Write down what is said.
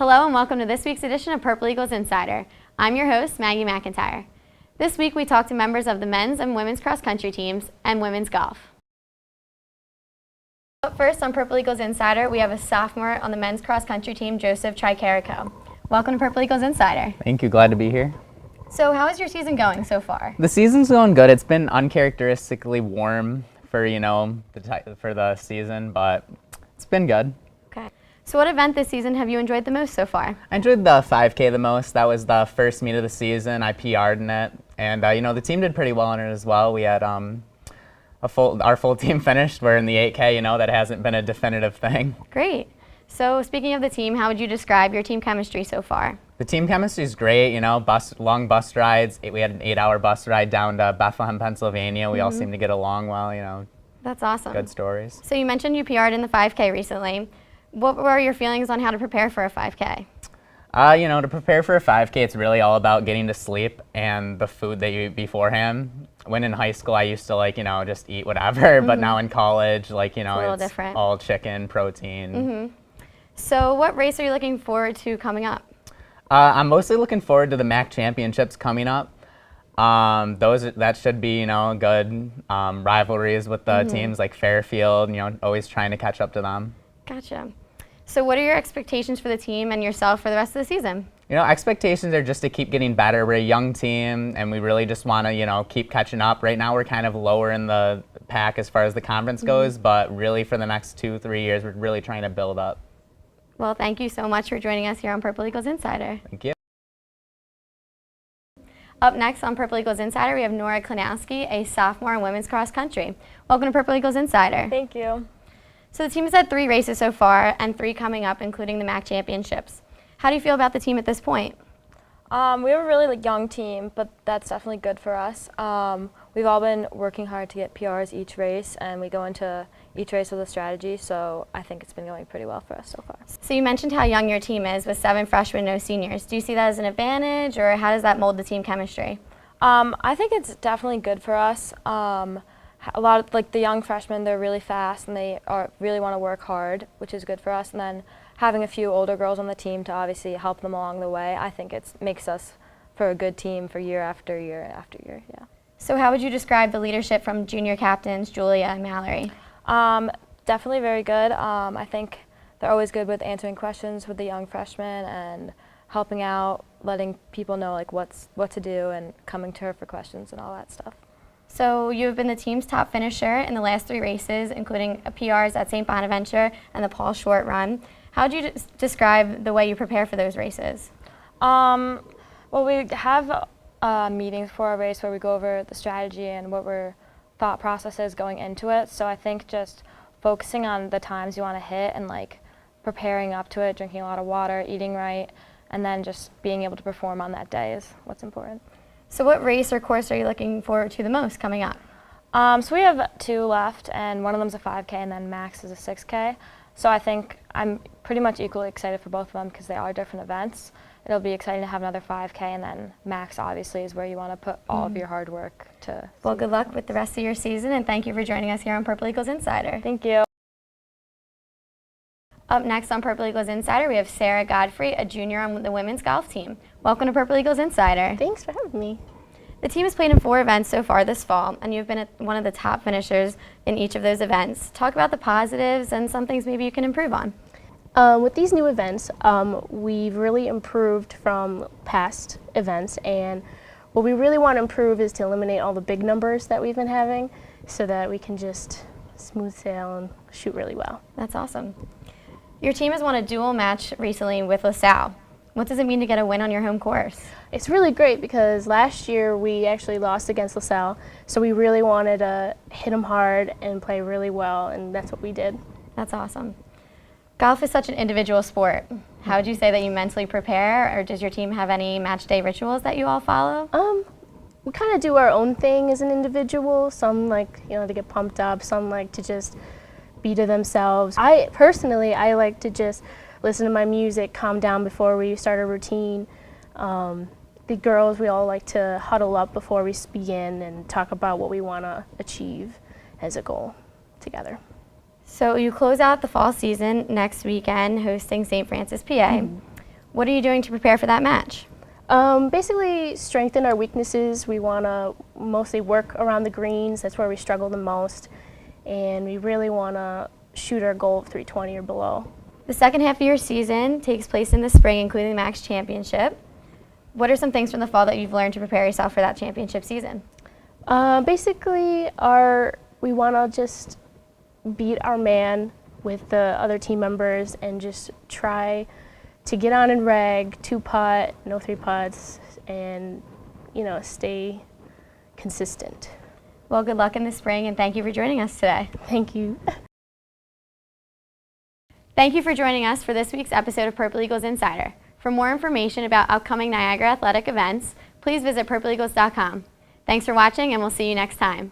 Hello and welcome to this week's edition of Purple Eagles Insider. I'm your host, Maggie McIntyre. This week we talk to members of the men's and women's cross country teams and women's golf. But first on Purple Eagles Insider, we have a sophomore on the men's cross country team, Joseph Tricarico. Welcome to Purple Eagles Insider. Thank you, glad to be here. So how is your season going so far? The season's going good. It's been uncharacteristically warm for, for the season, but it's been good. Okay. So what event this season have you enjoyed the most so far? I enjoyed the 5K the most. That was the first meet of the season. I PR'd in it, and the team did pretty well in it as well. We had our full team finished. We're in the 8K. That hasn't been a definitive thing. Great. So speaking of the team, how would you describe your team chemistry so far? The team chemistry is great. Long bus rides. We had an 8-hour bus ride down to Bethlehem, Pennsylvania. We all seem to get along well. That's awesome. Good stories. So you mentioned you PR'd in the 5K recently. What were your feelings on how to prepare for a 5K? To prepare for a 5K, it's really all about getting to sleep and the food that you eat beforehand. When in high school, I used to just eat whatever, but now in college, it's different. All chicken, protein. So what race are you looking forward to coming up? I'm mostly looking forward to the MAC championships coming up. That should be, good rivalries with the teams like Fairfield, always trying to catch up to them. Gotcha. So what are your expectations for the team and yourself for the rest of the season? Expectations are just to keep getting better. We're a young team, and we really just want to, keep catching up. Right now, we're kind of lower in the pack as far as the conference goes, but really for the next 2-3 years, we're really trying to build up. Well, thank you so much for joining us here on Purple Eagles Insider. Thank you. Up next on Purple Eagles Insider, we have Nora Klinowski, a sophomore in women's cross country. Welcome to Purple Eagles Insider. Thank you. So the team has had 3 races so far and 3 coming up, including the MAC championships. How do you feel about the team at this point? We have a really young team, but that's definitely good for us. We've all been working hard to get PRs each race, and we go into each race with a strategy, so I think it's been going pretty well for us so far. So you mentioned how young your team is with 7 freshmen, no seniors. Do you see that as an advantage, or how does that mold the team chemistry? I think it's definitely good for us. A lot of the young freshmen, they're really fast and they really want to work hard, which is good for us. And then having a few older girls on the team to obviously help them along the way, I think it makes us for a good team for year after year after year. Yeah. So how would you describe the leadership from junior captains Julia and Mallory? Definitely very good. I think they're always good with answering questions with the young freshmen and helping out, letting people know what to do and coming to her for questions and all that stuff. So you have been the team's top finisher in the last 3 races, including PRs at St. Bonaventure and the Paul Short Run. How would you describe the way you prepare for those races? Well, we have meetings for our race where we go over the strategy and what our thought process is going into it. So I think just focusing on the times you want to hit and preparing up to it, drinking a lot of water, eating right, and then just being able to perform on that day is what's important. So what race or course are you looking forward to the most coming up? So we have 2 left, and one of them's a 5K, and then Max is a 6K. So I think I'm pretty much equally excited for both of them because they are different events. It'll be exciting to have another 5K, and then Max obviously is where you want to put all of your hard work to. Well, good luck with the rest of your season, and thank you for joining us here on Purple Eagles Insider. Thank you. Up next on Purple Eagles Insider, we have Sarah Godfrey, a junior on the women's golf team. Welcome to Purple Eagles Insider. Thanks for having me. The team has played in 4 events so far this fall, and you've been one of the top finishers in each of those events. Talk about the positives and some things maybe you can improve on. With these new events, we've really improved from past events, and what we really want to improve is to eliminate all the big numbers that we've been having so that we can just smooth sail and shoot really well. That's awesome. Your team has won a dual match recently with LaSalle. What does it mean to get a win on your home course? It's really great because last year we actually lost against LaSalle, so we really wanted to hit them hard and play really well, and that's what we did. That's awesome. Golf is such an individual sport. How would you say that you mentally prepare, or does your team have any match day rituals that you all follow? We kind of do our own thing as an individual. Some like, to get pumped up, some like to just be to themselves. I like to just listen to my music, calm down before we start a routine. The girls, we all like to huddle up before we begin and talk about what we want to achieve as a goal together. So you close out the fall season next weekend hosting St. Francis, PA. What are you doing to prepare for that match? Basically, strengthen our weaknesses. We want to mostly work around the greens. That's where we struggle the most. And we really want to shoot our goal of 320 or below. The second half of your season takes place in the spring, including the MAX championship. What are some things from the fall that you've learned to prepare yourself for that championship season? Basically, we want to just beat our man with the other team members and just try to get on and rag, 2-putt, no 3-putts, and stay consistent. Well, good luck in the spring, and thank you for joining us today. Thank you. Thank you for joining us for this week's episode of Purple Eagles Insider. For more information about upcoming Niagara athletic events, please visit purpleeagles.com. Thanks for watching, and we'll see you next time.